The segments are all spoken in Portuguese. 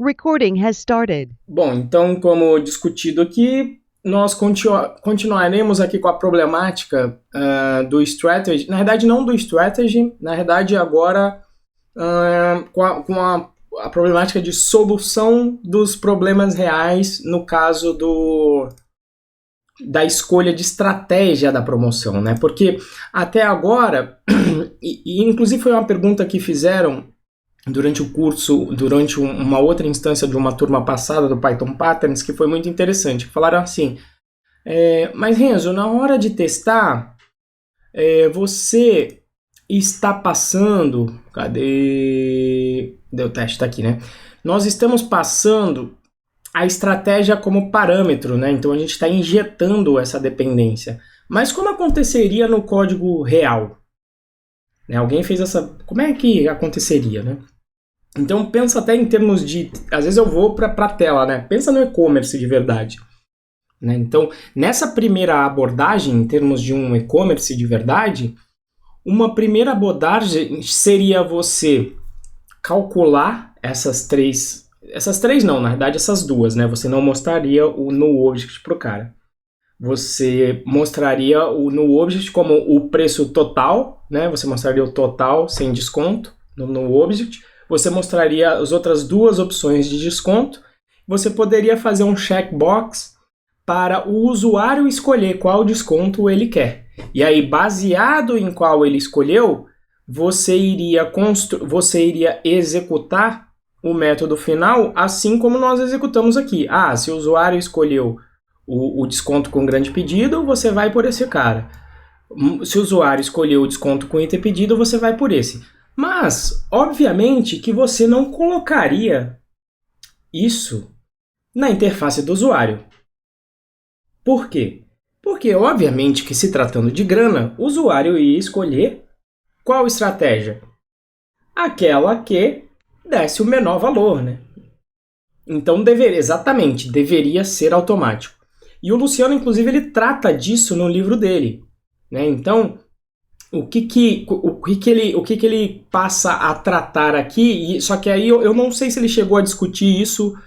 Recording has started. Bom, então, como discutido aqui, nós continuaremos aqui com a problemática do strategy. Na verdade, não do strategy, na verdade, agora com a problemática de solução dos problemas reais no caso da escolha de estratégia da promoção, né? Porque até agora, e inclusive foi uma pergunta que fizeram durante o curso, durante uma outra instância de uma turma passada do Python Patterns, que foi muito interessante. Falaram assim, mas Renzo, na hora de testar, você está passando... Cadê? Deu teste, tá aqui, né? Nós estamos passando a estratégia como parâmetro, né? Então a gente está injetando essa dependência. Mas como aconteceria no código real? Né? Alguém fez essa... Como é que aconteceria, né? Então pensa até em termos de... Às vezes eu vou para a tela, né? Pensa no e-commerce de verdade. Né? Então, nessa primeira abordagem, em termos de um e-commerce de verdade, uma primeira abordagem seria você calcular essas três... Essas três não, na verdade essas duas, né? Você não mostraria o no object para o cara. Você mostraria no object como o preço total, né? Você mostraria o total sem desconto no object. Você mostraria as outras duas opções de desconto. Você poderia fazer um checkbox para o usuário escolher qual desconto ele quer. E aí, baseado em qual ele escolheu, você iria executar o método final assim como nós executamos aqui. Se o usuário escolheu o desconto com grande pedido, você vai por esse cara. Se o usuário escolheu o desconto com item pedido, você vai por esse. Mas, obviamente, que você não colocaria isso na interface do usuário. Por quê? Porque, obviamente, que se tratando de grana, o usuário ia escolher qual estratégia? Aquela que desse o menor valor, né? Então, deveria ser automático. E o Luciano, inclusive, ele trata disso no livro dele. Né? Então, o que ele passa a tratar aqui, só que aí eu não sei se ele chegou a discutir isso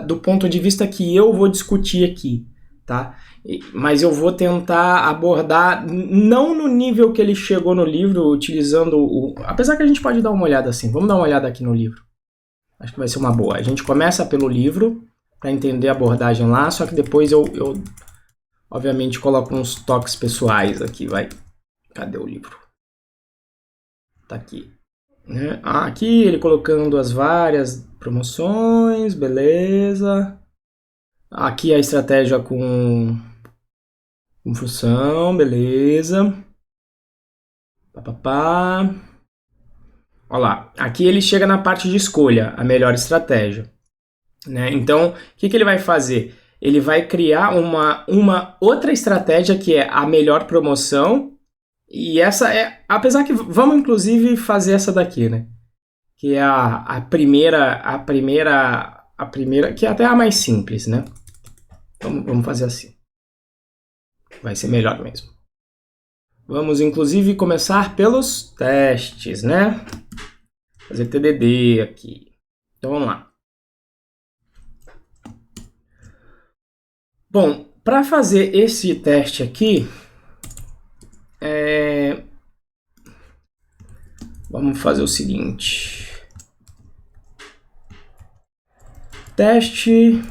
do ponto de vista que eu vou discutir aqui, tá? Mas eu vou tentar abordar, não no nível que ele chegou no livro, utilizando apesar que a gente pode dar uma olhada assim, vamos dar uma olhada aqui no livro. Acho que vai ser uma boa. A gente começa pelo livro, para entender a abordagem lá, só que depois eu obviamente coloco uns toques pessoais aqui, vai. Cadê o livro? Tá aqui. Né? Aqui ele colocando as várias promoções, beleza. Aqui a estratégia com função, beleza. Papapá. Olha lá, aqui ele chega na parte de escolha, a melhor estratégia. Né? Então, o que ele vai fazer? Ele vai criar uma outra estratégia que é a melhor promoção. E essa é, apesar que vamos inclusive fazer essa daqui, né? Que é a primeira, que é até a mais simples, né? Vamos fazer assim. Vai ser melhor mesmo. Vamos inclusive começar pelos testes, né? Fazer TDD aqui. Então vamos lá. Bom, para fazer esse teste aqui, vamos fazer o seguinte. Teste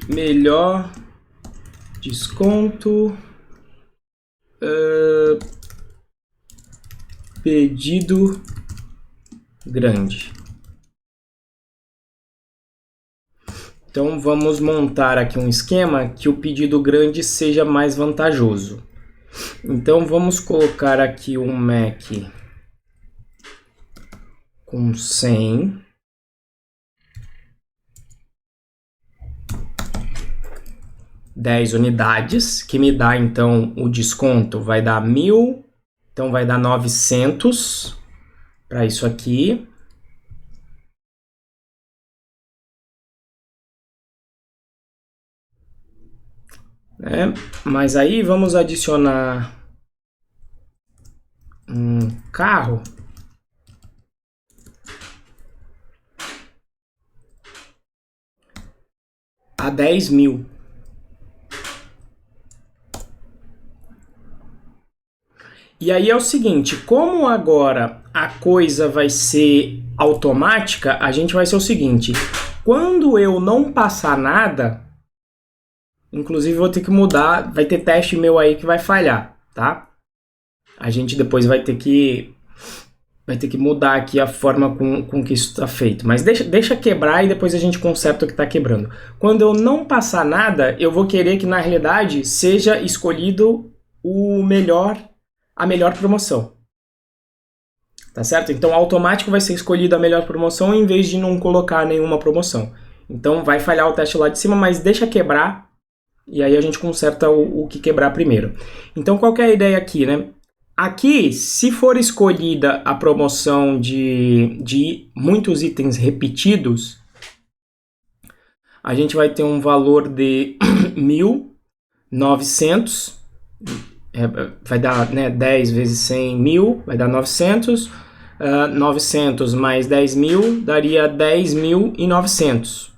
melhor desconto pedido grande. Então vamos montar aqui um esquema que o pedido grande seja mais vantajoso. Então vamos colocar aqui um Mac com 100. $10 unidades, que me dá então o desconto, vai dar 1.000, então vai dar 900 para isso aqui. Mas aí vamos adicionar um carro a 10 mil. E aí é o seguinte, como agora a coisa vai ser automática, a gente vai ser o seguinte, quando eu não passar nada, inclusive vou ter que mudar, vai ter teste meu aí que vai falhar, tá? A gente depois vai ter que mudar aqui a forma com que isso está feito. Mas deixa quebrar e depois a gente conserta o que está quebrando. Quando eu não passar nada, eu vou querer que na realidade seja escolhido a melhor promoção. Tá certo? Então automático vai ser escolhida a melhor promoção em vez de não colocar nenhuma promoção. Então vai falhar o teste lá de cima, mas deixa quebrar e aí a gente conserta o que quebrar primeiro. Então qual que é a ideia aqui, né? Aqui, se for escolhida a promoção de muitos itens repetidos, a gente vai ter um valor de 1.900, vai dar, né, 10 vezes 100, 1.000, vai dar 900, 900 mais 10 mil daria 10.900,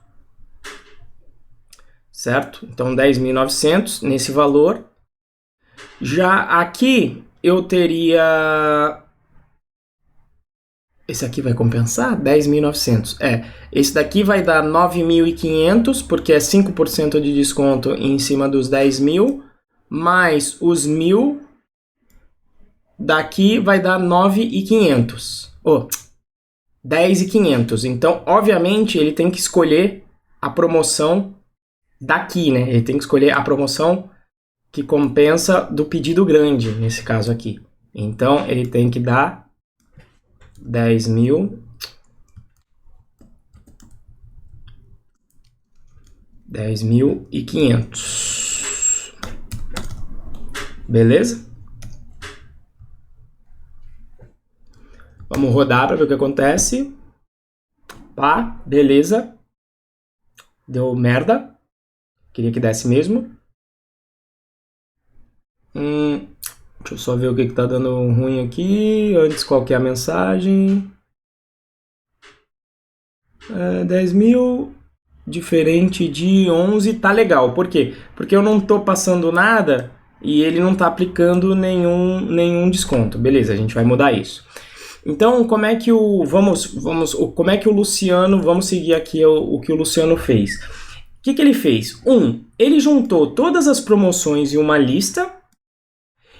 certo? Então 10.900 nesse valor. Já aqui eu teria... Esse aqui vai compensar? 10.900. Esse daqui vai dar 9.500, porque é 5% de desconto em cima dos 10 mil, mais os 1.000, daqui vai dar 9.500. 10.500. Então, obviamente, ele tem que escolher a promoção daqui, né? Ele tem que escolher a promoção que compensa do pedido grande, nesse caso aqui. Então, ele tem que dar 10.000, 10.500. Beleza? Vamos rodar para ver o que acontece. Pá, beleza. Deu merda. Queria que desse mesmo. Deixa eu só ver o que tá dando ruim aqui. Antes, qual que é a mensagem? 10.000, diferente de 11, tá legal. Por quê? Porque eu não tô passando nada e ele não tá aplicando nenhum desconto. Beleza, a gente vai mudar isso. Então, como é que como é que o Luciano, vamos seguir aqui o que o Luciano fez. O que ele fez? Ele juntou todas as promoções em uma lista.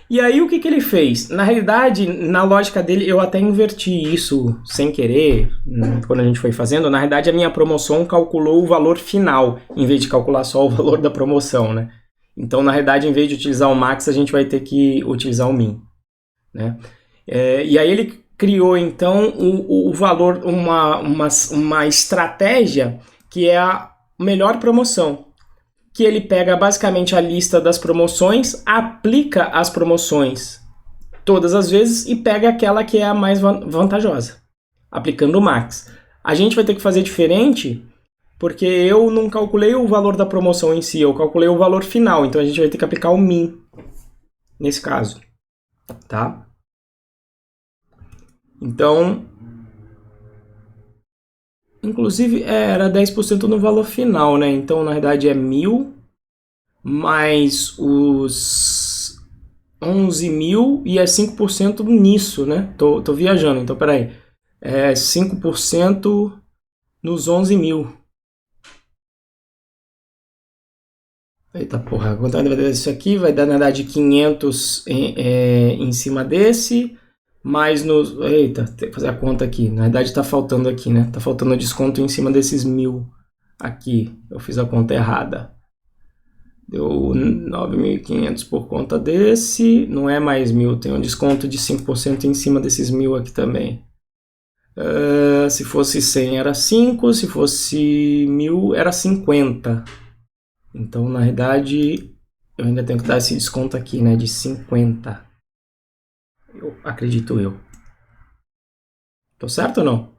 E aí o que ele fez? Na realidade, na lógica dele, eu até inverti isso sem querer, quando a gente foi fazendo. Na realidade, a minha promoção calculou o valor final, em vez de calcular só o valor da promoção, né? Então, na realidade, em vez de utilizar o max, a gente vai ter que utilizar o min, né? E aí ele criou, então, o valor, uma estratégia que é a melhor promoção. Que ele pega basicamente a lista das promoções, aplica as promoções todas as vezes e pega aquela que é a mais vantajosa, aplicando o max. A gente vai ter que fazer diferente, porque eu não calculei o valor da promoção em si, eu calculei o valor final, então a gente vai ter que aplicar o min nesse caso, tá? Então, inclusive, era 10% no valor final, né? Então, na verdade, é 1.000 mais os 11.000 e é 5% nisso, né? Tô viajando, então peraí. É 5% nos 11.000. Eita porra, quanto vai dar isso aqui? Vai dar, na verdade, 500 em cima desse, mais nos... Eita, tem que fazer a conta aqui. Na verdade tá faltando aqui, né? Tá faltando desconto em cima desses 1.000 aqui. Eu fiz a conta errada. Deu 9.500 por conta desse. Não é mais 1.000, tem um desconto de 5% em cima desses 1.000 aqui também. Se fosse 100 era 5, se fosse 1.000 era 50. Então, na verdade, eu ainda tenho que dar esse desconto aqui, né, de 50. Acredito eu. Tô certo ou não?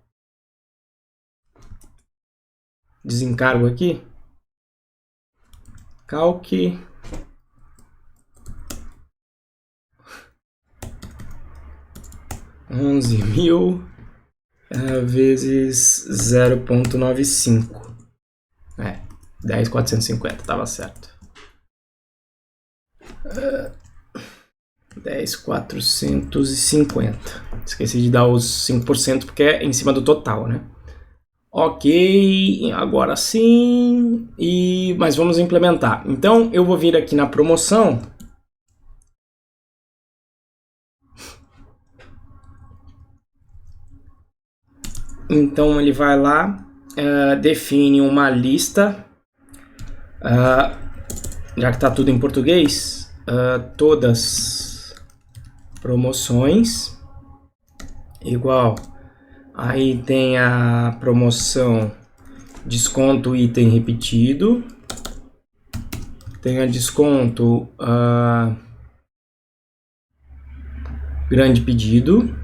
Desencargo aqui. Calc. 11.000 vezes 0,95. 10.450, tava certo. 10.450. Esqueci de dar os 5% porque é em cima do total, né? Ok, agora sim. Mas vamos implementar. Então eu vou vir aqui na promoção. Então ele vai lá, define uma lista, já que está tudo em português, todas promoções, igual, aí tem a promoção desconto item repetido, tem a desconto grande pedido,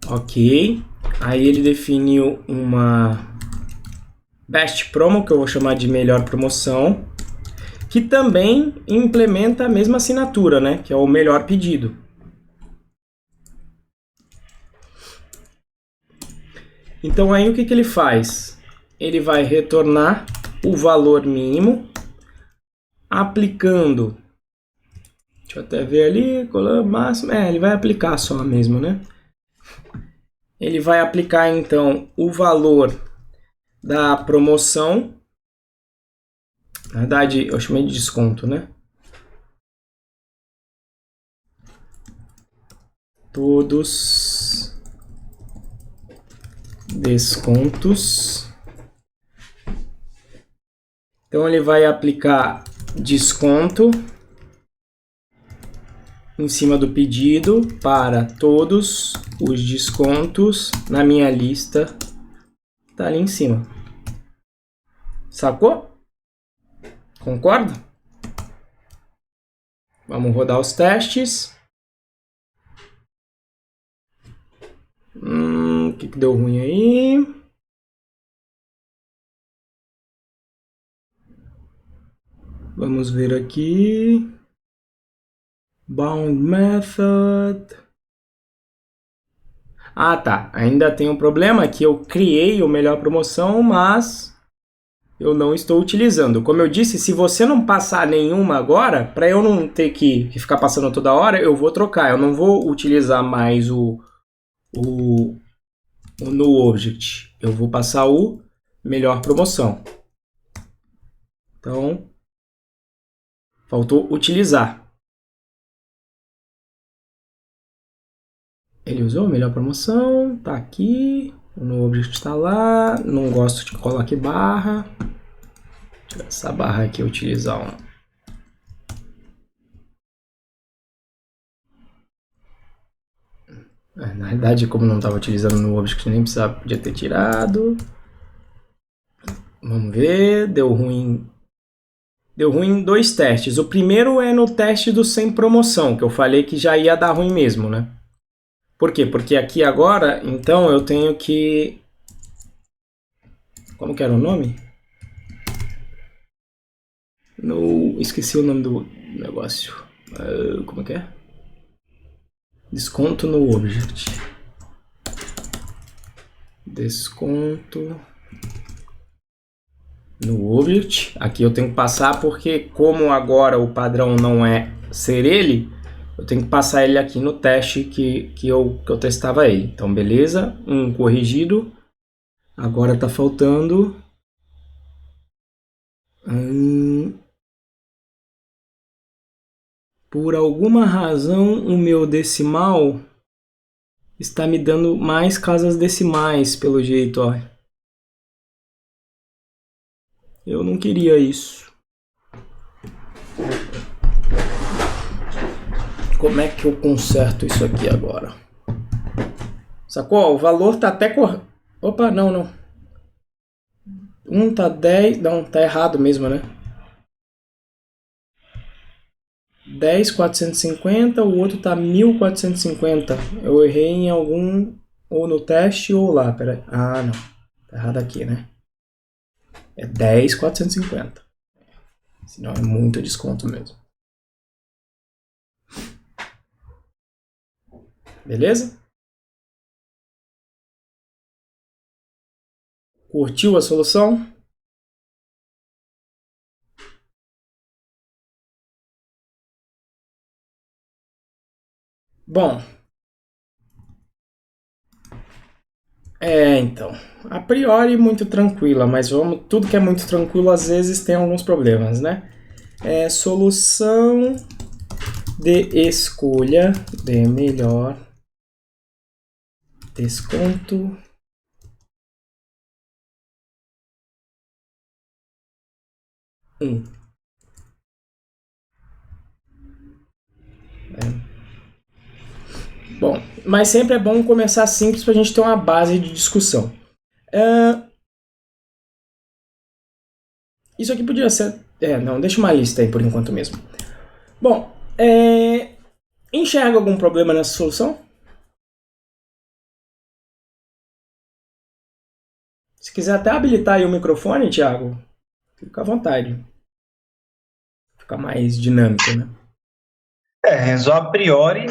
ok, aí ele definiu uma Best Promo, que eu vou chamar de melhor promoção, que também implementa a mesma assinatura, né, que é o melhor pedido. Então aí o que ele faz? Ele vai retornar o valor mínimo, aplicando, deixa eu até ver ali, color máximo, ele vai aplicar só mesmo, né? Ele vai aplicar, então, o valor da promoção. Na verdade, eu chamei de desconto, né? Todos descontos. Então, ele vai aplicar desconto em cima do pedido para todos os descontos na minha lista. Tá ali em cima. Sacou? Concorda? Vamos rodar os testes. O que deu ruim aí? Vamos ver aqui. Bound method. Ah, tá. Ainda tem um problema que eu criei o melhor promoção, mas eu não estou utilizando. Como eu disse, se você não passar nenhuma agora, para eu não ter que ficar passando toda hora, eu vou trocar. Eu não vou utilizar mais o no object. Eu vou passar o melhor promoção. Então, faltou utilizar. Ele usou a melhor promoção, tá aqui, no object está lá, não gosto de coloque barra. Tirar essa barra aqui e utilizar um. Na realidade, como não estava utilizando no object, nem precisava, podia ter tirado. Vamos ver, deu ruim. Deu ruim em 2 testes. O primeiro é no teste do sem promoção, que eu falei que já ia dar ruim mesmo, né? Por quê? Porque aqui agora, então, eu tenho que... Como que era o nome? Esqueci o nome do negócio. Como que é? Desconto no object. Desconto no object. Aqui eu tenho que passar porque, como agora o padrão não é ser ele, eu tenho que passar ele aqui no teste que eu testava ele. Então, beleza. Corrigido. Agora está faltando... Por alguma razão, o meu decimal está me dando mais casas decimais, pelo jeito, ó. Eu não queria isso. Como é que eu conserto isso aqui agora? Sacou? O valor tá até correto. Opa, não. Um tá 10... Não, tá errado mesmo, né? 10.450, o outro tá 1.450. Eu errei em algum... Ou no teste ou lá, peraí. Ah, não. Tá errado aqui, né? É 10.450. Senão é muito desconto mesmo. Beleza? Curtiu a solução? Bom, então, a priori muito tranquila, mas tudo que é muito tranquilo às vezes tem alguns problemas, né? Solução de escolha de melhor desconto Bom, mas sempre é bom começar simples para a gente ter uma base de discussão. Isso aqui podia ser... não, deixa uma lista aí por enquanto mesmo. Bom, enxerga algum problema nessa solução? Se quiser até habilitar aí o microfone, Thiago, fica à vontade. Fica mais dinâmico, né? Renzo, a priori,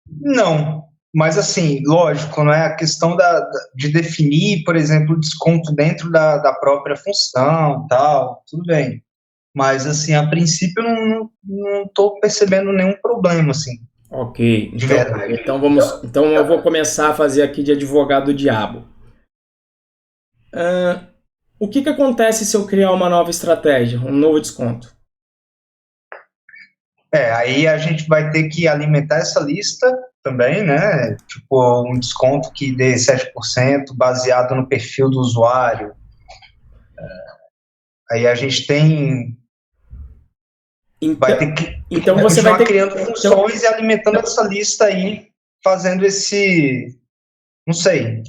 não. Mas, assim, lógico, não é a questão de definir, por exemplo, o desconto dentro da própria função e tal, tudo bem. Mas, assim, a princípio, eu não estou percebendo nenhum problema, assim. Ok, De verdade. Então eu vou começar a fazer aqui de advogado do diabo. O que acontece se eu criar uma nova estratégia, um novo desconto? Aí a gente vai ter que alimentar essa lista também, né? Tipo, um desconto que dê 7% baseado no perfil do usuário. Aí a gente tem... vai ter que... Então você vai ter criando funções e alimentando essa lista aí, fazendo esse... não sei.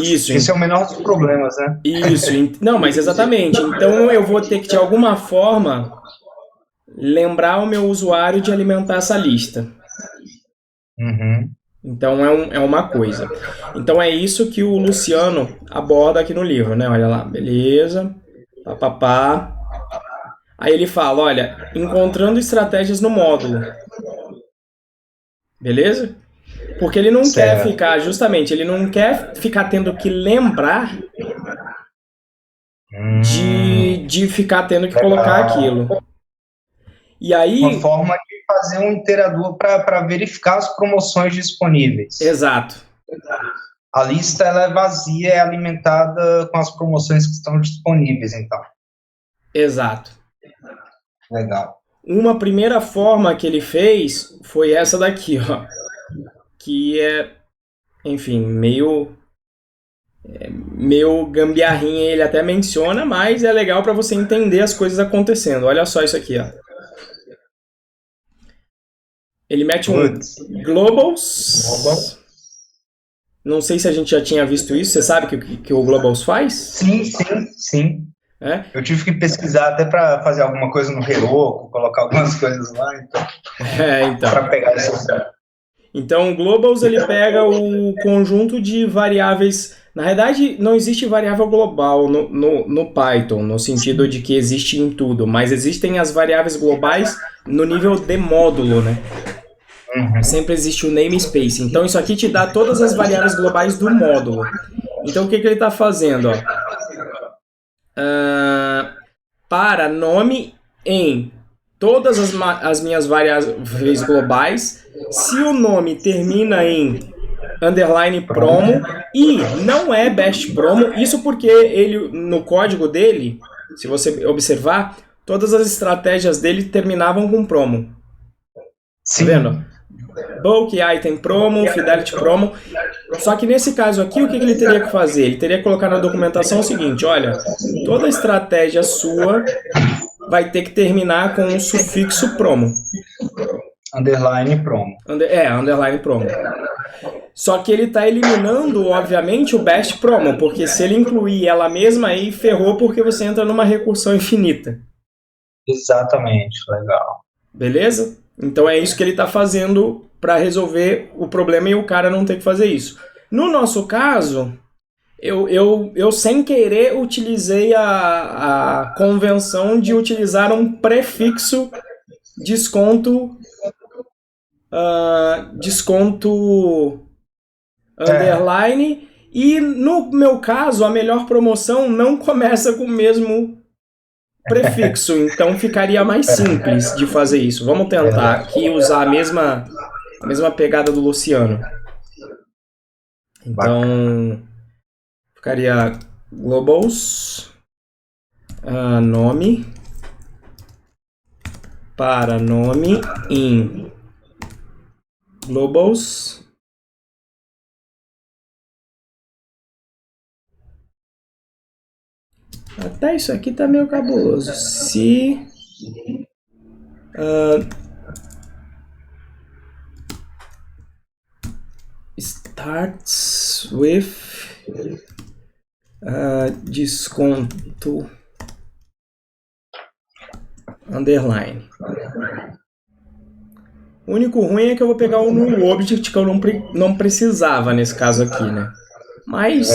Isso. Esse é o menor dos problemas, né? Isso. Não, mas exatamente. Então eu vou ter que, de alguma forma, lembrar o meu usuário de alimentar essa lista. Uhum. Então é uma coisa. Então é isso que o Luciano aborda aqui no livro, né? Olha lá, beleza, papapá. Aí ele fala, olha, encontrando estratégias no módulo. Beleza? Porque ele não quer ficar, justamente, ele não quer ficar tendo que lembrar de ficar tendo que colocar aquilo. E aí... uma forma de fazer um interador para verificar as promoções disponíveis. Exato. A lista ela é vazia, é alimentada com as promoções que estão disponíveis, então. Exato. Legal. Uma primeira forma que ele fez foi essa daqui, ó. Que é, enfim, meio gambiarrinha, ele até menciona, mas é legal para você entender as coisas acontecendo. Olha só isso aqui, ó. Ele mete um Globals. Não sei se a gente já tinha visto isso. Você sabe que o Globals faz? Sim. Eu tive que pesquisar até para fazer alguma coisa no Heroku, colocar algumas coisas lá, então. Para pegar essa... Então, o Globals ele pega o conjunto de variáveis. Na verdade, não existe variável global no Python, no sentido de que existe em tudo, mas existem as variáveis globais no nível de módulo, né? Uhum. Sempre existe o namespace. Então, isso aqui te dá todas as variáveis globais do módulo. Então, o que ele está fazendo? Ó? Para nome em todas as minhas variáveis globais, se o nome termina em underline promo e não é best promo, isso porque ele, no código dele, se você observar, todas as estratégias dele terminavam com promo. Sim. Tá vendo? Bulk item promo, fidelity promo. Só que nesse caso aqui, o que ele teria que fazer? Ele teria que colocar na documentação o seguinte, olha, toda estratégia sua vai ter que terminar com o sufixo promo. Underline promo. Underline promo. Só que ele está eliminando, obviamente, o best promo, porque se ele incluir ela mesma, aí ferrou porque você entra numa recursão infinita. Exatamente, legal. Beleza? Então é isso que ele está fazendo para resolver o problema e o cara não ter que fazer isso. No nosso caso, eu sem querer utilizei a convenção de utilizar um prefixo desconto desconto underline. E no meu caso, a melhor promoção não começa com o mesmo prefixo, então ficaria mais simples de fazer isso. Vamos tentar aqui usar a mesma pegada do Luciano. Então, ficaria globals, nome, para nome em globals. Até isso aqui tá meio cabuloso. Se starts with desconto underline. O único ruim é que eu vou pegar um null object que eu não precisava nesse caso aqui, né? Mas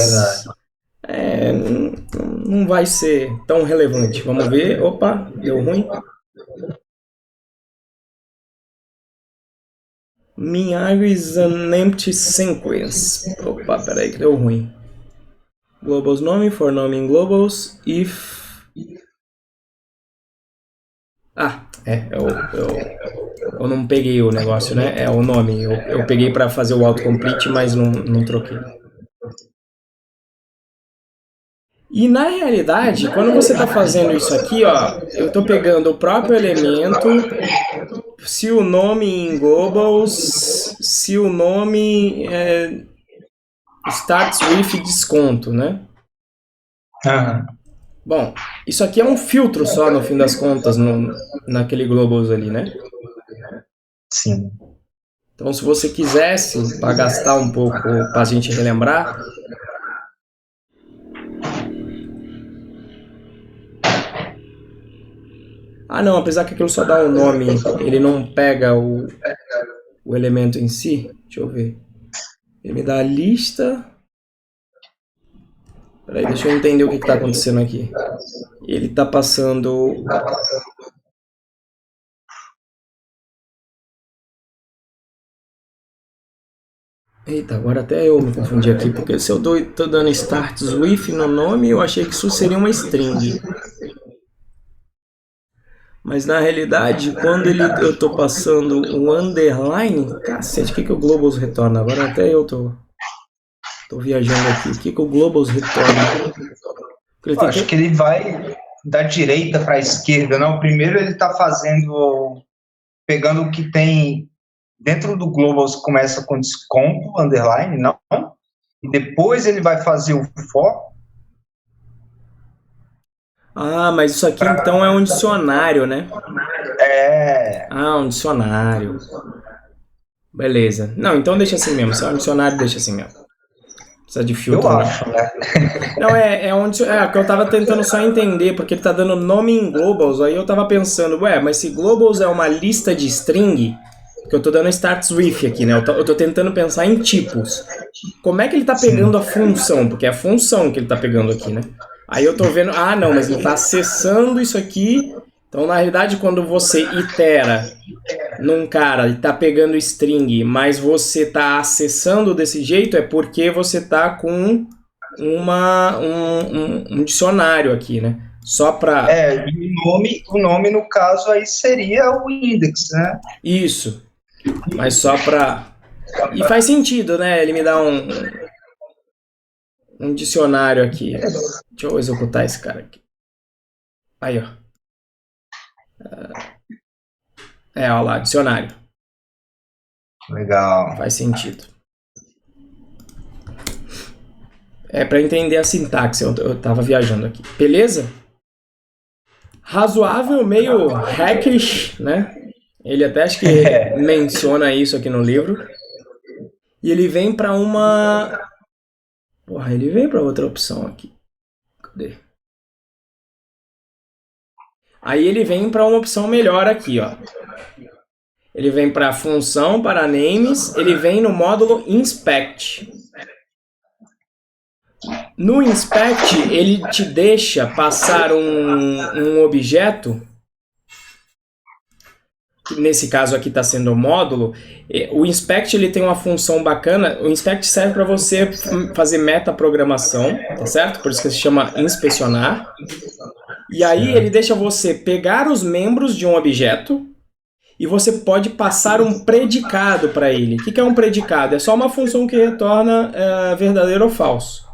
não vai ser tão relevante. Vamos ver. Opa, deu ruim. Minhag is an empty sequence. Opa, peraí que deu ruim. Globals nome, for nome in globals, if... eu não peguei o negócio, né? É o nome. Eu peguei para fazer o autocomplete, mas não troquei. E na realidade, quando você está fazendo isso aqui, ó, eu estou pegando o próprio elemento, se o nome em globals, se o nome starts with desconto, né? Bom, isso aqui é um filtro só no fim das contas, naquele globals ali, né? Sim. Então, se você quisesse, para gastar um pouco, para a gente relembrar... não, apesar que aquilo só dá um nome, ele não pega o elemento em si. Deixa eu ver. Ele me dá a lista. Peraí, deixa eu entender o que está acontecendo aqui. Ele está passando... Eita, agora até eu me confundi aqui, porque se eu tô dando starts with no nome, eu achei que isso seria uma string. Mas na realidade, quando eu tô passando o underline, cacete, o que o globals retorna? Agora até eu tô viajando aqui. O que o globals retorna? Eu acho que ele vai da direita para a esquerda, não? Primeiro ele tá pegando o que tem dentro do globals, começa com desconto, underline, não? E depois ele vai fazer o for. Mas isso aqui então é um dicionário, né? Um dicionário. Beleza. Não, então deixa assim mesmo. Se é um dicionário, deixa assim mesmo. Precisa de filtro, eu acho, né? Não, que eu tava tentando só entender, porque ele tá dando nome em globals, aí eu tava pensando, mas se globals é uma lista de string, que eu tô dando starts with aqui, né? Eu tô tentando pensar em tipos. Como é que ele tá pegando a função? Porque é a função que ele tá pegando aqui, né? Aí eu tô vendo, não, mas ele tá acessando isso aqui. Então, na realidade, quando você itera num cara e tá pegando string, mas você tá acessando desse jeito, é porque você tá com um dicionário aqui, né? Só pra... o nome, no caso, aí seria o index, né? Isso. Mas só pra... E faz sentido, né? Ele me dá um dicionário aqui. Deixa eu executar esse cara aqui. Aí, ó. Olha lá, dicionário. Legal. Faz sentido. Para entender a sintaxe, eu tava viajando aqui. Beleza? Razoável, meio hackish, né? Ele até acho que menciona isso aqui no livro. E ele vem para uma... ele vem para outra opção aqui. Cadê? Aí ele vem para uma opção melhor aqui, ó. Ele vem para função, para names, ele vem no módulo inspect. No inspect, ele te deixa passar um objeto nesse caso aqui está sendo o módulo, o inspect ele tem uma função bacana. O inspect serve para você fazer metaprogramação, tá certo? Por isso que se chama inspecionar. E aí ele deixa você pegar os membros de um objeto e você pode passar um predicado para ele. O que é um predicado? É só uma função que retorna verdadeiro ou falso.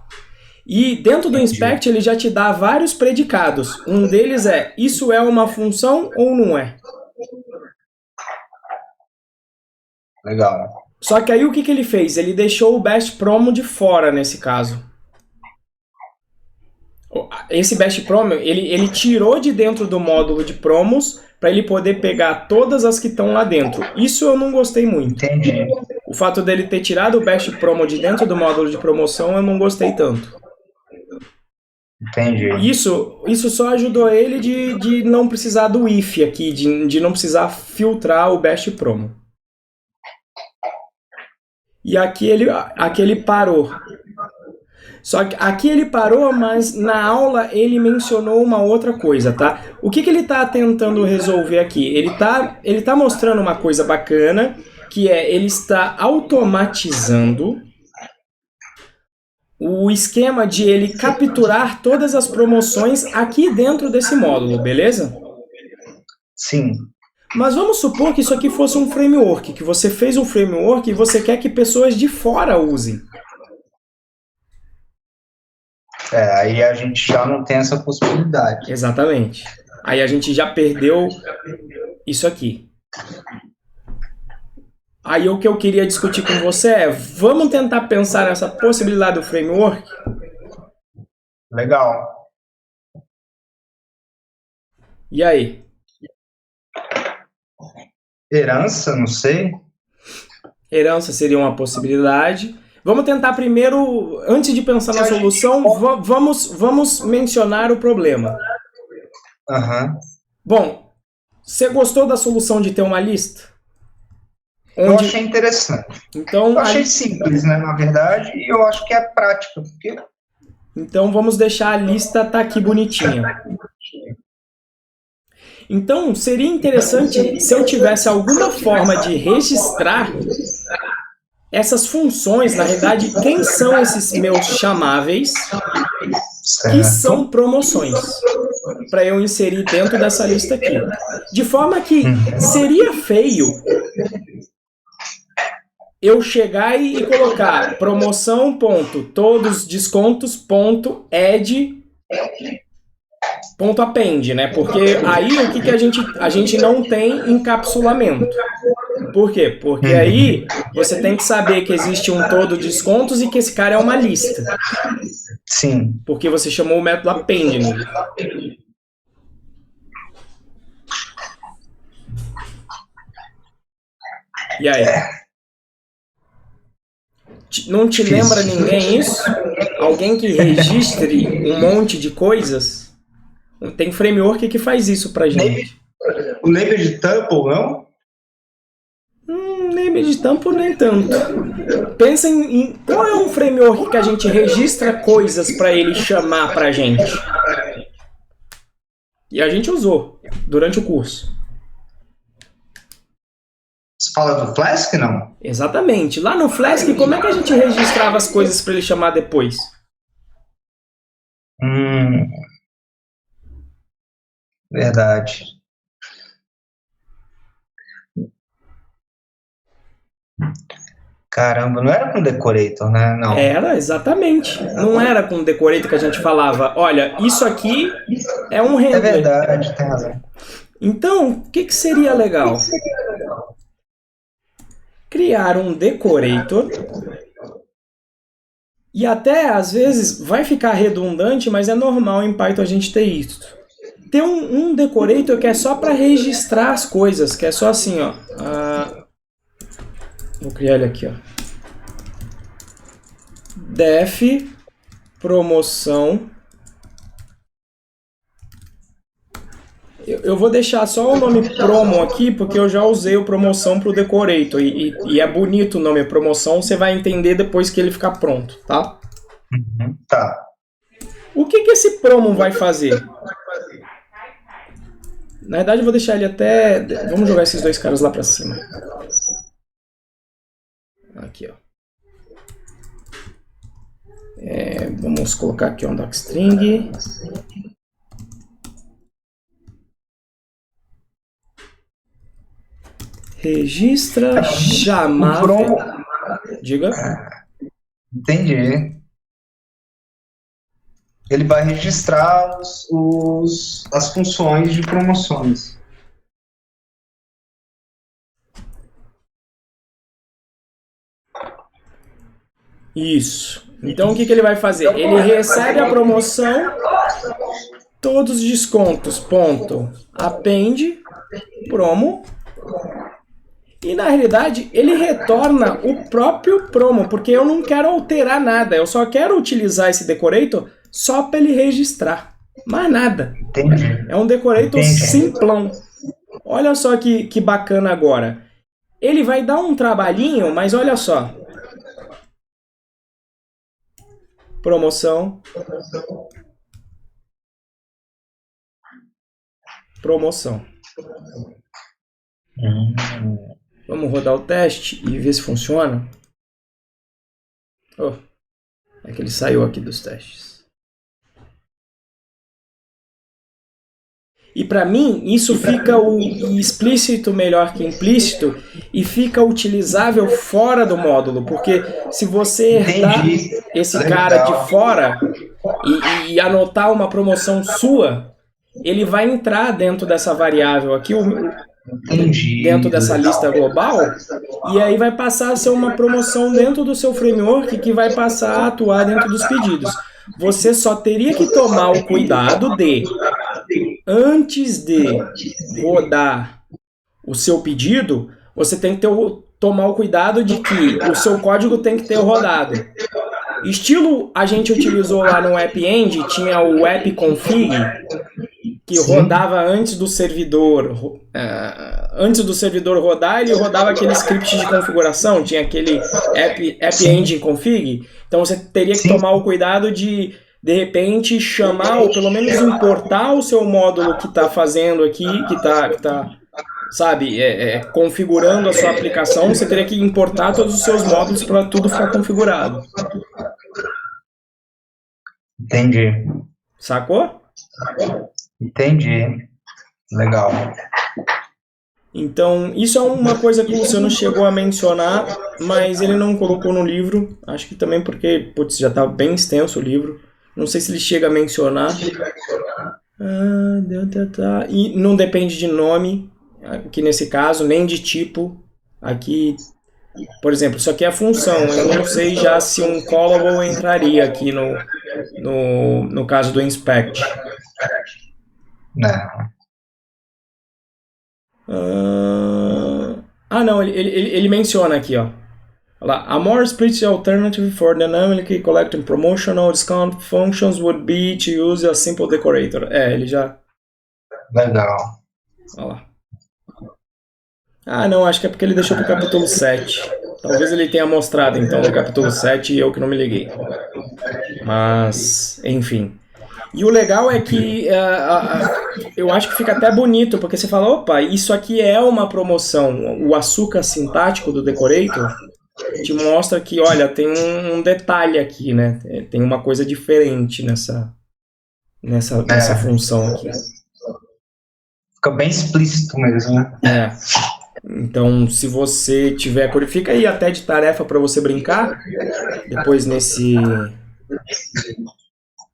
E dentro do inspect ele já te dá vários predicados. Um deles é, isso é uma função ou não é? Legal. Só que aí o que ele fez? Ele deixou o bash promo de fora nesse caso. Esse bash promo, ele tirou de dentro do módulo de promos para ele poder pegar todas as que estão lá dentro. Isso eu não gostei muito. Entendi. O fato dele ter tirado o bash promo de dentro do módulo de promoção eu não gostei tanto. Entendi. Isso só ajudou ele de não precisar do if aqui, de não precisar filtrar o bash promo. E aqui ele parou. Só que aqui ele parou, mas na aula ele mencionou uma outra coisa, tá? O que ele está tentando resolver aqui? Ele tá mostrando uma coisa bacana, que é ele está automatizando o esquema de ele capturar todas as promoções aqui dentro desse módulo, beleza? Sim. Mas vamos supor que isso aqui fosse um framework, que você fez um framework e você quer que pessoas de fora usem. Aí a gente já não tem essa possibilidade. Exatamente. Aí a gente já perdeu isso aqui. Aí o que eu queria discutir com você é, vamos tentar pensar nessa possibilidade do framework? Legal. E aí? Herança, não sei. Herança seria uma possibilidade. Vamos tentar primeiro, antes de pensar na solução, vamos mencionar o problema. Uhum. Bom, você gostou da solução de ter uma lista? Eu achei interessante. Então, eu achei simples, né, na verdade, e eu acho que é prática. Porque... Então vamos deixar a lista tá aqui bonitinha. Então, seria interessante se eu tivesse alguma forma de registrar essas funções, na verdade, quem são esses meus chamáveis, que são promoções, para eu inserir dentro dessa lista aqui. De forma que seria feio eu chegar e colocar promoção.todosdescontos.add.append, né? Porque aí o que a gente não tem encapsulamento. Por quê? Porque aí você tem que saber que existe um todo de descontos e que esse cara é uma lista. Sim. Porque você chamou o método append nele. E aí? Não te lembra ninguém isso? Alguém que registre um monte de coisas? Tem framework que faz isso pra gente. O Named Tuple, não? Named Tuple nem tanto. Pensa em qual é um framework que a gente registra coisas pra ele chamar pra gente. E a gente usou durante o curso. Você fala do Flask, não? Exatamente. Lá no Flask, como é que a gente registrava as coisas para ele chamar depois? Verdade. Caramba, não era com Decorator, né? Não. Era, exatamente. Não era com Decorator que a gente falava, olha, isso aqui é um handler. É verdade, tem razão. Então, o que seria legal? Criar um decorator e até às vezes vai ficar redundante, mas é normal em Python a gente ter isso. Tem um decorator que é só para registrar as coisas, que é só assim, ó. Vou criar ele aqui, ó. Def promoção. Eu vou deixar só o nome promo aqui, porque eu já usei o promoção para o decorator. E é bonito o nome promoção, você vai entender depois que ele ficar pronto, tá? Tá. O que esse promo vai fazer? Na verdade, eu vou deixar ele até... Vamos jogar esses dois caras lá pra cima. Aqui, ó. Vamos colocar aqui um docstring. Registra, chamar... Diga. Entendi. Ele vai registrar as funções de promoções. Isso. Então o que ele vai fazer? Ele recebe a promoção, todos os descontos, ponto. Append, promo. E na realidade ele retorna o próprio promo, porque eu não quero alterar nada, eu só quero utilizar esse decorator só para ele registrar. Mais nada. Entendi. É um decorator simplão. Olha só que bacana agora. Ele vai dar um trabalhinho, mas olha só. Promoção. Promoção. Vamos rodar o teste e ver se funciona. Oh, é que ele saiu aqui dos testes. E para mim, isso fica o explícito melhor que implícito e fica utilizável fora do módulo, porque se você herdar esse cara de fora e anotar uma promoção sua, ele vai entrar dentro dessa variável aqui, dentro dessa lista global, e aí vai passar a ser uma promoção dentro do seu framework que vai passar a atuar dentro dos pedidos. Você só teria que tomar o cuidado de, antes de rodar o seu pedido, você tem que tomar o cuidado de que o seu código tem que ter rodado. Estilo a gente utilizou lá no Append, tinha o appconfig, que rodava antes do servidor rodar, ele rodava aquele script de configuração, tinha aquele app-engine config, então você teria que tomar o cuidado de repente chamar ou pelo menos importar o seu módulo que está fazendo aqui, que está sabe, configurando a sua aplicação, você teria que importar todos os seus módulos para tudo ficar configurado. Entendi. Sacou? Entendi. Legal. Então, isso é uma coisa que o Luciano chegou a mencionar, mas ele não colocou no livro. Acho que também porque, putz, já está bem extenso o livro. Não sei se ele chega a mencionar. E não depende de nome, aqui nesse caso, nem de tipo. Aqui, por exemplo, isso aqui é a função. Eu não sei já se um callable entraria aqui no caso do inspect. Não, ele menciona aqui, ó. Olha lá, a more explicit alternative for dynamically collecting promotional discount functions would be to use a simple decorator. Ele já... Legal. Olha lá. Não, acho que é porque ele deixou pro capítulo 7. Talvez ele tenha mostrado, então, no capítulo 7 e eu que não me liguei. Mas, enfim... E o legal é que eu acho que fica até bonito, porque você fala, opa, isso aqui é uma promoção. O açúcar sintático do decorator te mostra que, olha, tem um detalhe aqui, né? Tem uma coisa diferente nessa função aqui. Fica bem explícito mesmo, né? Então, se você tiver... Fica aí até de tarefa para você brincar. Depois nesse...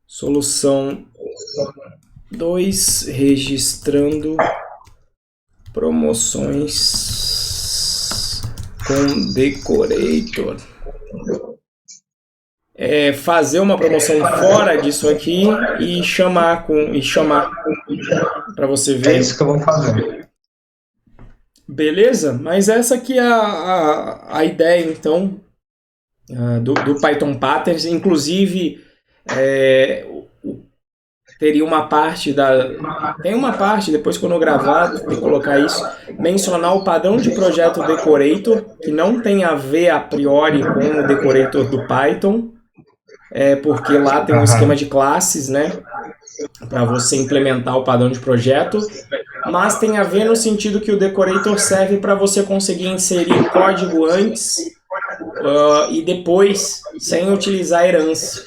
Solução 2, registrando promoções com decorator. Fazer uma promoção fora disso aqui e chamar para você ver. É isso que eu vou fazer. Beleza? Mas essa aqui é a ideia, então, do Python Patterns. Inclusive... teria uma parte tem uma parte, depois quando eu gravar, vou colocar isso, mencionar o padrão de projeto decorator, que não tem a ver a priori com o decorator do Python, porque lá tem um esquema de classes, né, para você implementar o padrão de projeto, mas tem a ver no sentido que o decorator serve para você conseguir inserir código antes e depois, sem utilizar herança.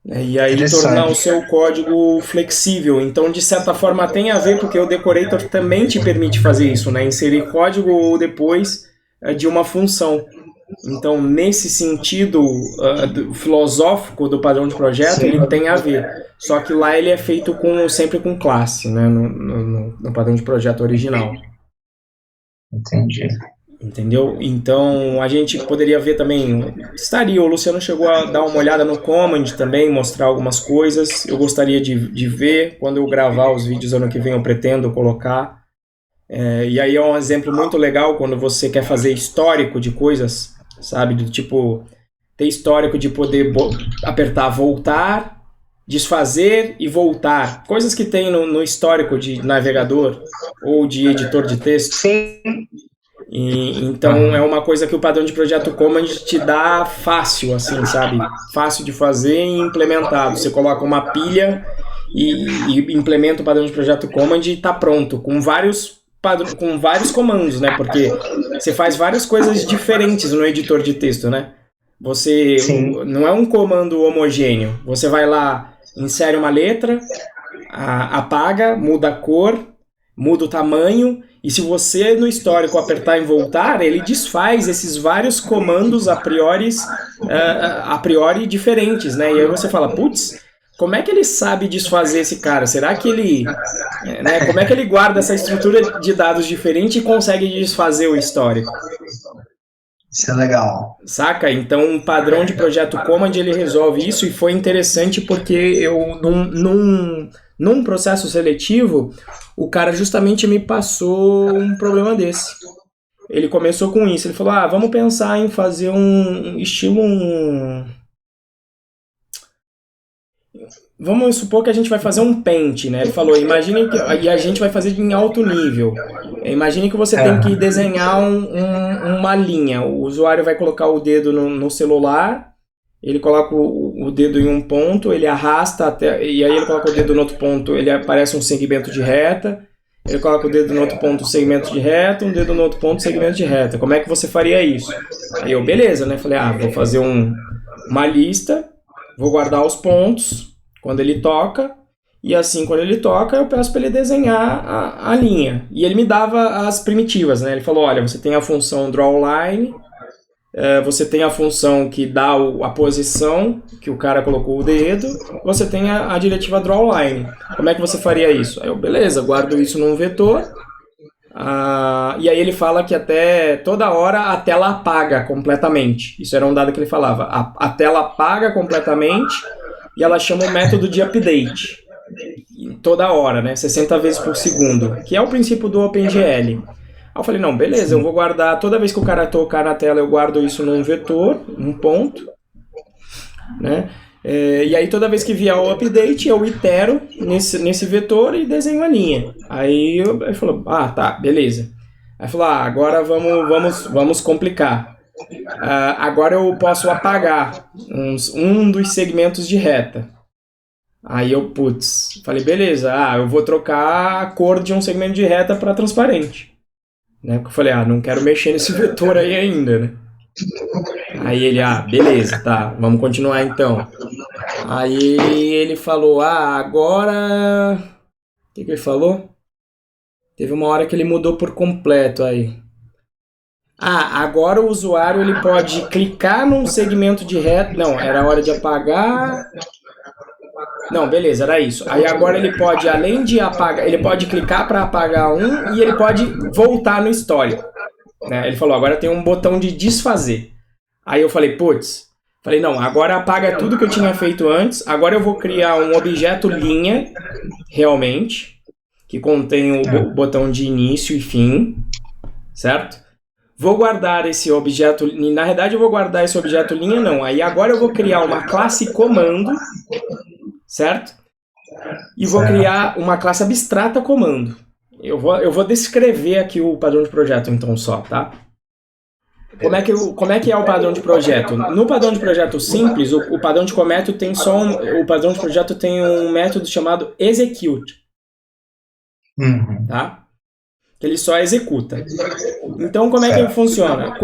E aí tornar o seu código flexível. Então, de certa forma, tem a ver, porque o decorator também te permite fazer isso, né? Inserir código depois de uma função. Então, nesse sentido filosófico do padrão de projeto, ele tem a ver. Só que lá ele é feito sempre com classe, né? No padrão de projeto original. Entendi. Entendeu? Então, a gente poderia ver também, o Luciano chegou a dar uma olhada no Command também, mostrar algumas coisas, eu gostaria de ver, quando eu gravar os vídeos ano que vem eu pretendo colocar, e aí é um exemplo muito legal quando você quer fazer histórico de coisas, sabe, do tipo, ter histórico de poder apertar voltar, desfazer e voltar, coisas que tem no histórico de navegador ou de editor de texto. Sim. Então é uma coisa que o padrão de projeto Command te dá fácil, assim, sabe? Fácil de fazer e implementado. Você coloca uma pilha e implementa o padrão de projeto Command e está pronto, com vários comandos, né? Porque você faz várias coisas diferentes no editor de texto, né? Você não é um comando homogêneo. Você vai lá, insere uma letra, apaga, muda a cor, muda o tamanho. E se você no histórico apertar em voltar, ele desfaz esses vários comandos a priori diferentes, né? E aí você fala, putz, como é que ele sabe desfazer esse cara? Será que ele... né? Como é que ele guarda essa estrutura de dados diferente e consegue desfazer o histórico? Isso é legal. Saca? Então, o padrão de projeto Command, ele resolve isso e foi interessante porque eu, num processo seletivo, o cara justamente me passou um problema desse. Ele começou com isso, ele falou, vamos pensar em fazer vamos supor que a gente vai fazer um Paint, né? Ele falou, imagine que e a gente vai fazer em alto nível. Imagine que você tem que desenhar uma linha. O usuário vai colocar o dedo no celular, ele coloca o dedo em um ponto, ele arrasta até, e aí ele coloca o dedo no outro ponto, ele aparece um segmento de reta, ele coloca o dedo no outro ponto, segmento de reta, um dedo no outro ponto, segmento de reta. Como é que você faria isso? Aí eu, beleza, né? Falei, vou fazer uma lista, vou guardar os pontos quando ele toca, e assim, quando ele toca, eu peço para ele desenhar a linha. E ele me dava as primitivas, né? Ele falou, olha, você tem a função drawLine, você tem a função que dá a posição que o cara colocou o dedo, você tem a diretiva drawLine. Como é que você faria isso? Aí eu, beleza, guardo isso num vetor, e aí ele fala que até toda hora a tela apaga completamente. Isso era um dado que ele falava. A tela apaga completamente e ela chama o método de update. Toda hora, né? 60 vezes por segundo, que é o princípio do OpenGL. Aí eu falei, não, beleza, eu vou guardar, toda vez que o cara tocar na tela, eu guardo isso num vetor, num ponto, né? E aí toda vez que vier o update, eu itero nesse vetor e desenho a linha. Aí ele falou, tá, beleza. Aí falou, agora vamos complicar. Agora eu posso apagar um dos segmentos de reta. Aí eu, falei, beleza, eu vou trocar a cor de um segmento de reta para transparente. Né? Porque eu falei, não quero mexer nesse vetor aí ainda, né? Aí ele, beleza, tá, vamos continuar então. Aí ele falou, agora... O que ele falou? Teve uma hora que ele mudou por completo aí. Agora o usuário ele pode clicar num segmento de reta... Não, era a hora de apagar... Não, beleza, era isso. Aí agora ele pode, além de apagar, ele pode clicar para apagar um e ele pode voltar no histórico. Né? Ele falou, agora tem um botão de desfazer. Aí eu falei, não, agora apaga tudo que eu tinha feito antes, agora eu vou criar um objeto linha, realmente, que contém o botão de início e fim, certo? Vou guardar esse objeto, na verdade eu vou guardar esse objeto linha não, aí agora eu vou criar uma classe comando, certo? E vou criar uma classe abstrata comando. Eu vou descrever aqui o padrão de projeto então só, tá? Como é que é o padrão de projeto? No padrão de projeto simples, o padrão de command tem o padrão de projeto tem um método chamado execute. tá? Que ele só executa. Então, como é que ele funciona?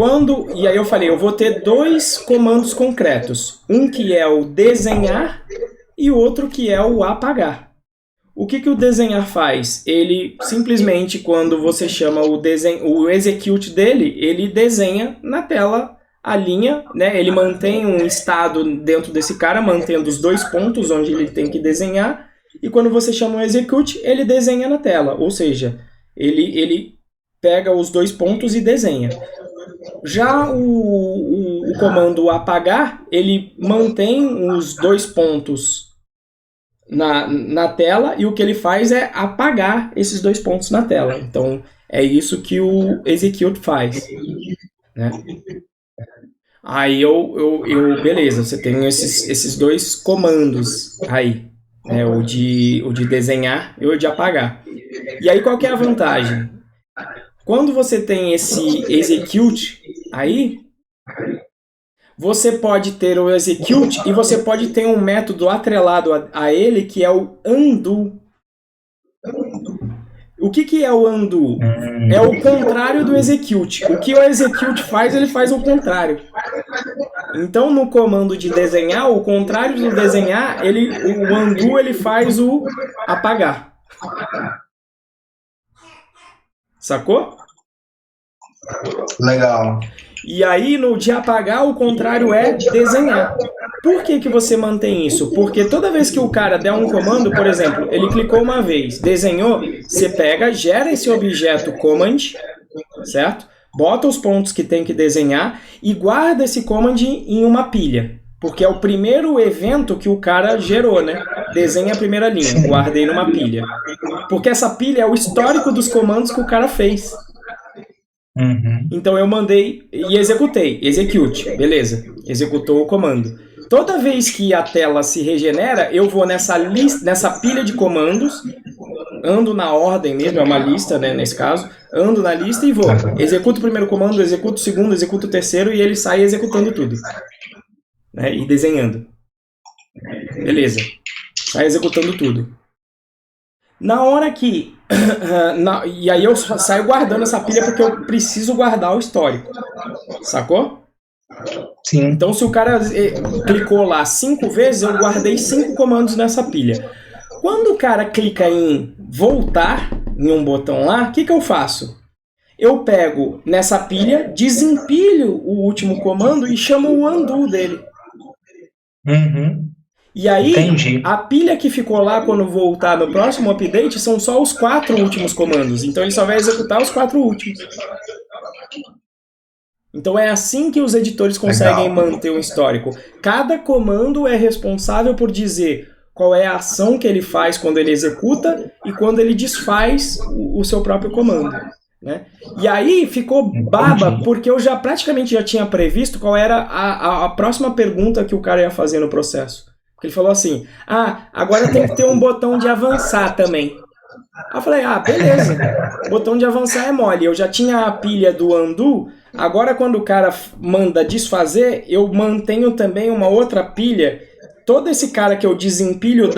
E aí eu falei, eu vou ter dois comandos concretos. Um que é o desenhar e outro que é o apagar. O que o desenhar faz? Ele simplesmente, quando você chama o execute dele, ele desenha na tela a linha, né? Ele mantém um estado dentro desse cara, mantendo os dois pontos onde ele tem que desenhar, e quando você chama o execute, ele desenha na tela, ou seja, ele pega os dois pontos e desenha. Já o comando apagar, ele mantém os dois pontos na tela, e o que ele faz é apagar esses dois pontos na tela. Então, é isso que o execute faz, né? Aí beleza, você tem esses dois comandos aí, né? O de desenhar e o de apagar. E aí qual que é a vantagem? Quando você tem esse execute aí, você pode ter o execute e você pode ter um método atrelado a ele que é o undo. O que é o undo? É o contrário do execute. O que o execute faz, ele faz o contrário. Então, no comando de desenhar, o contrário do desenhar, o undo ele faz o apagar. Sacou? Legal. E aí, no de apagar, o contrário é desenhar. Por que você mantém isso? Porque toda vez que o cara der um comando, por exemplo, ele clicou uma vez, desenhou, você pega, gera esse objeto command, certo? Bota os pontos que tem que desenhar e guarda esse command em uma pilha. Porque é o primeiro evento que o cara gerou, né? Desenha a primeira linha, guardei numa pilha. Porque essa pilha é o histórico dos comandos que o cara fez. Então eu mandei e executei, execute, beleza, executou o comando. Toda vez que a tela se regenera, eu vou nessa pilha de comandos, ando na ordem mesmo, é uma lista, né, nesse caso, ando na lista e vou, executo o primeiro comando, executo o segundo, executo o terceiro e ele sai executando tudo, né, e desenhando. Beleza, sai executando tudo. Na hora que... e aí eu saio guardando essa pilha porque eu preciso guardar o histórico. Sacou? Sim. Então se o cara clicou lá 5 vezes, eu guardei 5 comandos nessa pilha. Quando o cara clica em voltar, em um botão lá, o que eu faço? Eu pego nessa pilha, desempilho o último comando e chamo o undo dele. E aí, entendi. A pilha que ficou lá quando voltar no próximo update são só os 4 últimos comandos. Então ele só vai executar os 4 últimos. Então é assim que os editores conseguem manter o histórico. Cada comando é responsável por dizer qual é a ação que ele faz quando ele executa e quando ele desfaz o seu próprio comando, né? E aí ficou baba, porque eu praticamente já tinha previsto qual era a próxima pergunta que o cara ia fazer no processo. Porque ele falou assim, agora tem que ter um botão de avançar também. Aí eu falei, beleza, botão de avançar é mole. Eu já tinha a pilha do undo, agora quando o cara manda desfazer, eu mantenho também uma outra pilha. Todo esse cara que eu desempilho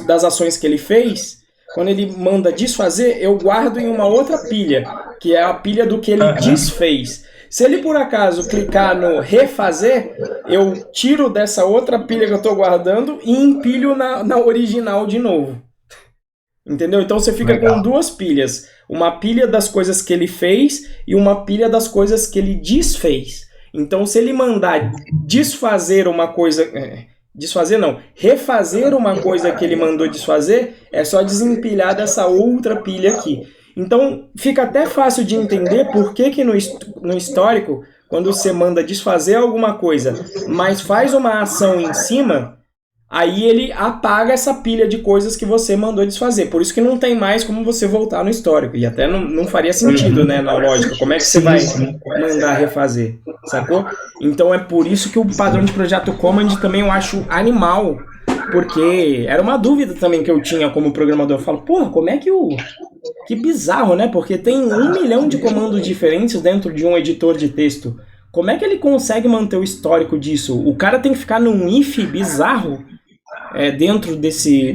das ações que ele fez, quando ele manda desfazer, eu guardo em uma outra pilha, que é a pilha do que ele desfez. Se ele por acaso clicar no refazer, eu tiro dessa outra pilha que eu estou guardando e empilho na original de novo. Entendeu? Então você fica com 2 pilhas. Uma pilha das coisas que ele fez e uma pilha das coisas que ele desfez. Então se ele mandar desfazer uma coisa... refazer uma coisa que ele mandou desfazer, é só desempilhar dessa outra pilha aqui. Então, fica até fácil de entender por que no histórico, quando você manda desfazer alguma coisa, mas faz uma ação em cima, aí ele apaga essa pilha de coisas que você mandou desfazer. Por isso que não tem mais como você voltar no histórico. E até não faria sentido, né, na lógica. Como é que você vai mandar refazer? Sacou? Então, é por isso que o padrão de projeto Command também eu acho animal. Porque era uma dúvida também que eu tinha como programador. Eu falo, porra, como é que Que bizarro, né? Porque tem 1 milhão de comandos diferentes dentro de um editor de texto. Como é que ele consegue manter o histórico disso? O cara tem que ficar num if bizarro. dentro desse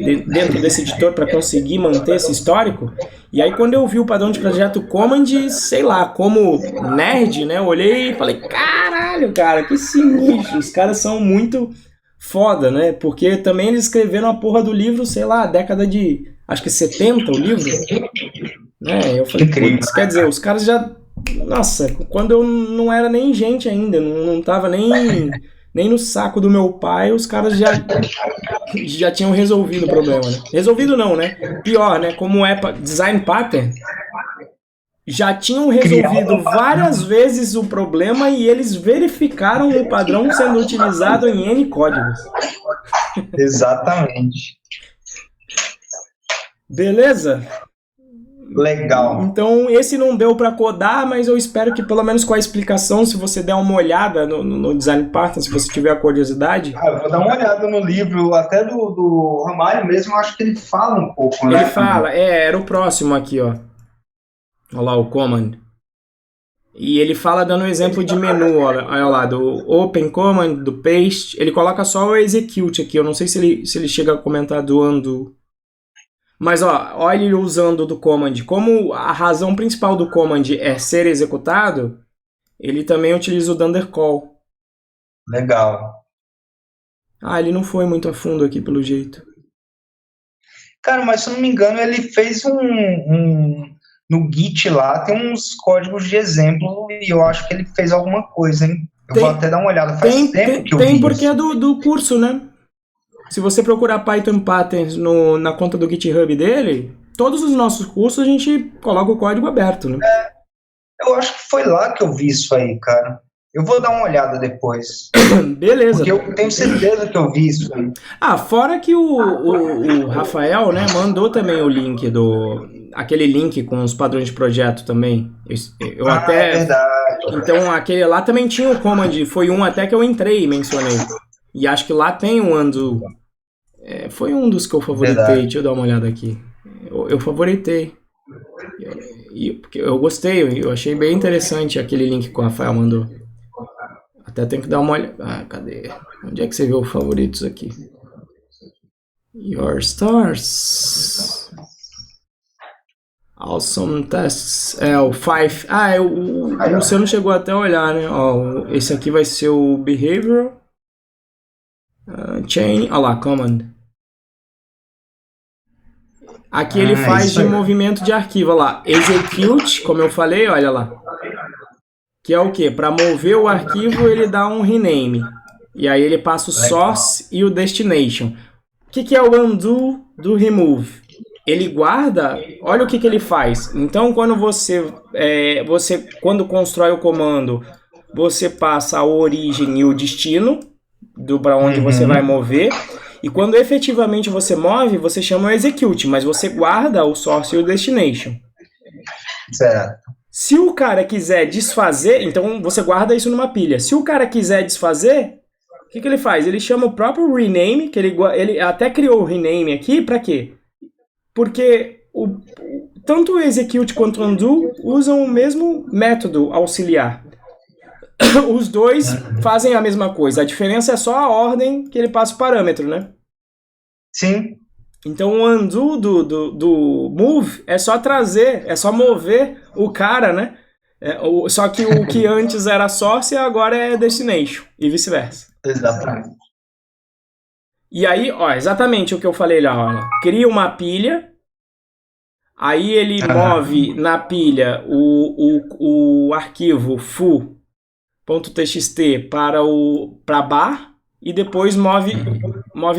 editor para conseguir manter esse histórico. E aí quando eu vi o padrão de projeto Command, sei lá, como nerd, né, eu olhei e falei, caralho, cara, que sinistro, os caras são muito foda, né, porque também eles escreveram a porra do livro, sei lá, década de, acho que 70 o livro, né, eu falei, putz, quer dizer, os caras já, nossa, quando eu não era nem gente ainda, não tava nem no saco do meu pai, os caras já tinham resolvido o problema, né? Resolvido não, né? Pior, né? Como é design pattern, já tinham resolvido várias vezes o problema e eles verificaram o padrão sendo utilizado em N códigos. Exatamente. Beleza? Legal. Então, esse não deu para codar, mas eu espero que pelo menos com a explicação, se você der uma olhada no Design Pattern, se você tiver a curiosidade. Eu vou dar uma olhada no livro, até do Ramalho mesmo, eu acho que ele fala um pouco, né? Ele fala, era o próximo aqui, ó. Olha lá, o Command. E ele fala dando um exemplo de menu, olha lá, do Open Command, do Paste. Ele coloca só o Execute aqui, eu não sei se ele chega a comentar do Undo. Mas olha ele usando do command. Como a razão principal do command é ser executado, ele também utiliza o dundercall. Legal. Ele não foi muito a fundo aqui, pelo jeito. Cara, mas se eu não me engano, ele fez no Git lá, tem uns códigos de exemplo e eu acho que ele fez alguma coisa, hein? Vou até dar uma olhada. Faz tempo que eu vi Tem porque é do curso, né? Se você procurar Python Patterns na conta do GitHub dele, todos os nossos cursos a gente coloca o código aberto, né? Eu acho que foi lá que eu vi isso aí, cara. Eu vou dar uma olhada depois. Beleza. Porque eu tenho certeza que eu vi isso aí. Fora que o Rafael, né, mandou também o link aquele link com os padrões de projeto também. Eu até... É verdade. Então, aquele lá também tinha o command, foi um até que eu entrei e mencionei. E acho que lá tem o undo. Foi um dos que eu favoritei. Verdade. Deixa eu dar uma olhada aqui. Eu favoritei. Porque eu gostei, eu achei bem interessante aquele link que o Rafael mandou. Até tem que dar uma olhada. Cadê? Onde é que você viu os favoritos aqui? Your stars. Awesome tests. O 5. O Luciano chegou até a olhar, né? Esse aqui vai ser o behavioral. Chain. Olha lá, command. Aqui ele faz de movimento de arquivo. Olha lá, execute, como eu falei, olha lá. Que é o quê? Para mover o arquivo, ele dá um rename. E aí ele passa o source e o destination. O que é o undo do remove? Ele guarda, olha o que ele faz. Então, quando você quando constrói o comando, você passa a origem e o destino para onde você vai mover. E quando efetivamente você move, você chama o execute, mas você guarda o source e o destination. Certo. Se o cara quiser desfazer, então você guarda isso numa pilha. Se o cara quiser desfazer, o que ele faz? Ele chama o próprio rename, que ele até criou o rename aqui, para quê? Porque tanto o execute quanto o undo usam o mesmo método auxiliar. Os dois fazem a mesma coisa. A diferença é só a ordem que ele passa o parâmetro, né? Sim. Então o undo do move é só trazer, é só mover o cara, né? Só que o que antes era source agora é destination e vice-versa. Exatamente. E aí, exatamente o que eu falei lá, cria uma pilha, aí ele move na pilha o arquivo foo.txt para bar e depois move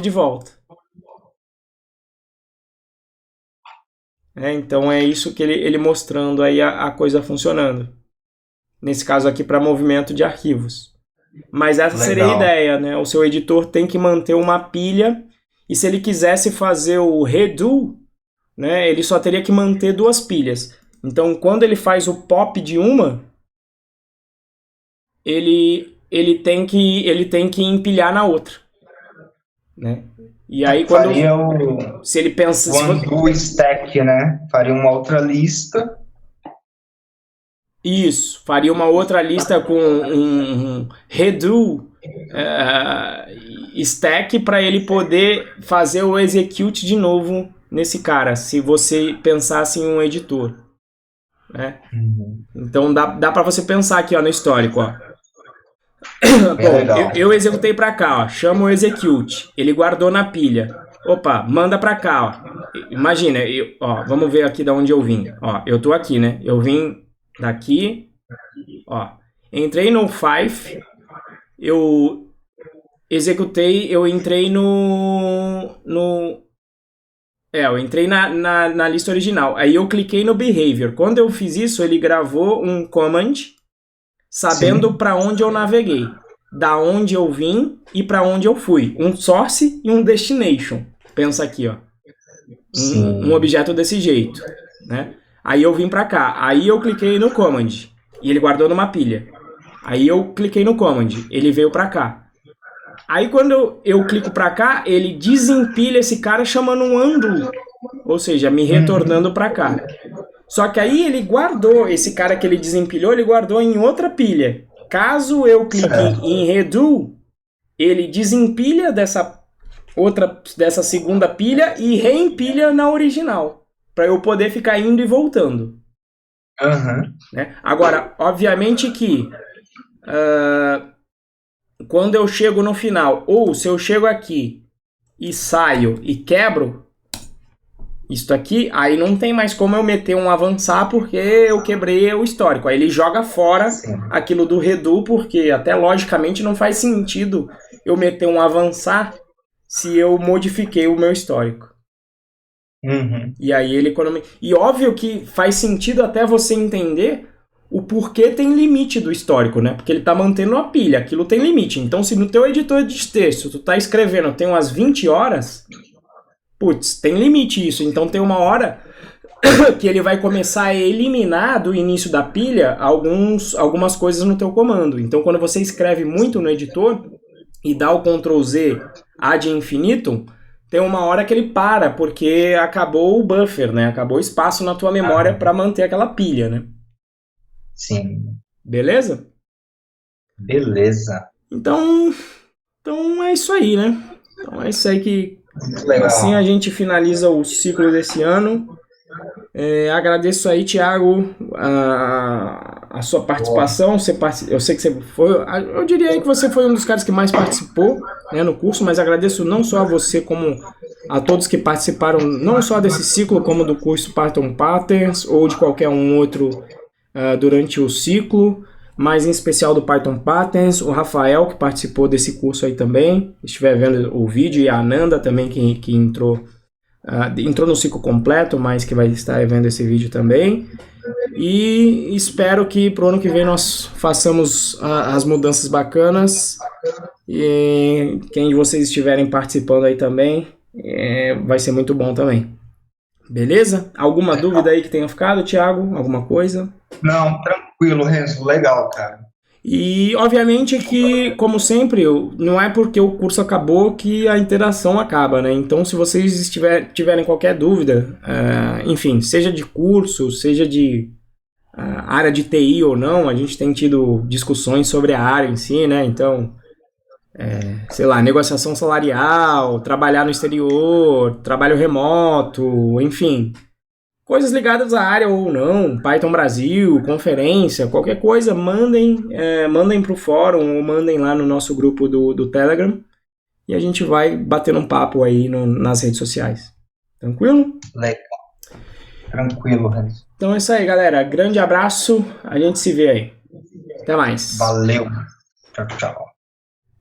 de volta. Então é isso que ele mostrando aí a coisa funcionando. Nesse caso aqui para movimento de arquivos. Mas essa seria a ideia, né? O seu editor tem que manter uma pilha e se ele quisesse fazer o redo, né, ele só teria que manter 2 pilhas. Então quando ele faz o pop de uma, ele tem que empilhar na outra, né? E aí quando se ele pensa o stack, né? Faria uma outra lista. Isso, faria uma outra lista com um redo stack para ele poder fazer o execute de novo nesse cara, se você pensasse em um editor, né? Então dá para você pensar aqui, ó, no histórico, ó. Bom, eu executei para cá, ó, chama o execute, ele guardou na pilha. Opa, manda para cá, ó. Imagina, ó, vamos ver aqui de onde eu vim. Ó, eu tô aqui, né? Eu vim daqui, ó. Entrei no Five, eu executei, eu entrei eu entrei na lista original. Aí eu cliquei no Behavior. Quando eu fiz isso, ele gravou um command sabendo para onde eu naveguei, da onde eu vim e para onde eu fui. Um source e um destination. Pensa aqui, ó. Um objeto desse jeito, né? Aí eu vim para cá. Aí eu cliquei no command e ele guardou numa pilha. Aí eu cliquei no command, ele veio para cá. Aí quando eu clico para cá, ele desempilha esse cara chamando um undo, ou seja, me retornando para cá. Só que aí ele guardou, esse cara que ele desempilhou, ele guardou em outra pilha. Caso eu clique em redo, ele desempilha dessa segunda pilha e reempilha na original, para eu poder ficar indo e voltando. Né? Agora, obviamente que quando eu chego no final, ou se eu chego aqui e saio e quebro isto aqui, aí não tem mais como eu meter um avançar porque eu quebrei o histórico. Aí ele joga fora aquilo do redo, porque até logicamente não faz sentido eu meter um avançar se eu modifiquei o meu histórico. E aí ele economiza. E óbvio que faz sentido até você entender o porquê tem limite do histórico, né? Porque ele tá mantendo a pilha, aquilo tem limite. Então, se no teu editor de texto tu tá escrevendo tem umas 20 horas, putz, tem limite isso. Então tem uma hora que ele vai começar a eliminar do início da pilha algumas coisas no teu comando. Então, quando você escreve muito no editor e dá o Ctrl Z ad infinitum, tem uma hora que ele para, porque acabou o buffer, né? Acabou o espaço na tua memória para manter aquela pilha, né? Sim. Beleza? Beleza. Então é isso aí, né? Então é isso aí que legal. Assim a gente finaliza o ciclo desse ano. Agradeço aí, Thiago, a sua participação. Eu sei que você foi. Eu diria aí que você foi um dos caras que mais participou, né, no curso, mas agradeço não só a você, como a todos que participaram, não só desse ciclo, como do curso Python Patterns ou de qualquer um outro durante o ciclo, mas em especial do Python Patterns, o Rafael, que participou desse curso aí também, estiver vendo o vídeo, e a Ananda também, que entrou no ciclo completo, mas que vai estar vendo esse vídeo também. E espero que pro ano que vem nós façamos as mudanças bacanas, e quem vocês estiverem participando aí também, vai ser muito bom também. Beleza? Alguma dúvida aí que tenha ficado, Thiago? Alguma coisa? Não, tranquilo, Renzo. Legal, cara. E, obviamente, que, como sempre, não é porque o curso acabou que a interação acaba, né? Então, se vocês tiverem qualquer dúvida, enfim, seja de curso, seja de área de TI ou não, a gente tem tido discussões sobre a área em si, né? Então, sei lá, negociação salarial, trabalhar no exterior, trabalho remoto, enfim, coisas ligadas à área ou não, Python Brasil, conferência, qualquer coisa, mandem pro fórum ou mandem lá no nosso grupo do Telegram e a gente vai batendo um papo aí nas redes sociais. Tranquilo? Legal. Tranquilo, Renzo. Então é isso aí, galera. Grande abraço, a gente se vê aí. Até mais. Valeu. Tchau, tchau.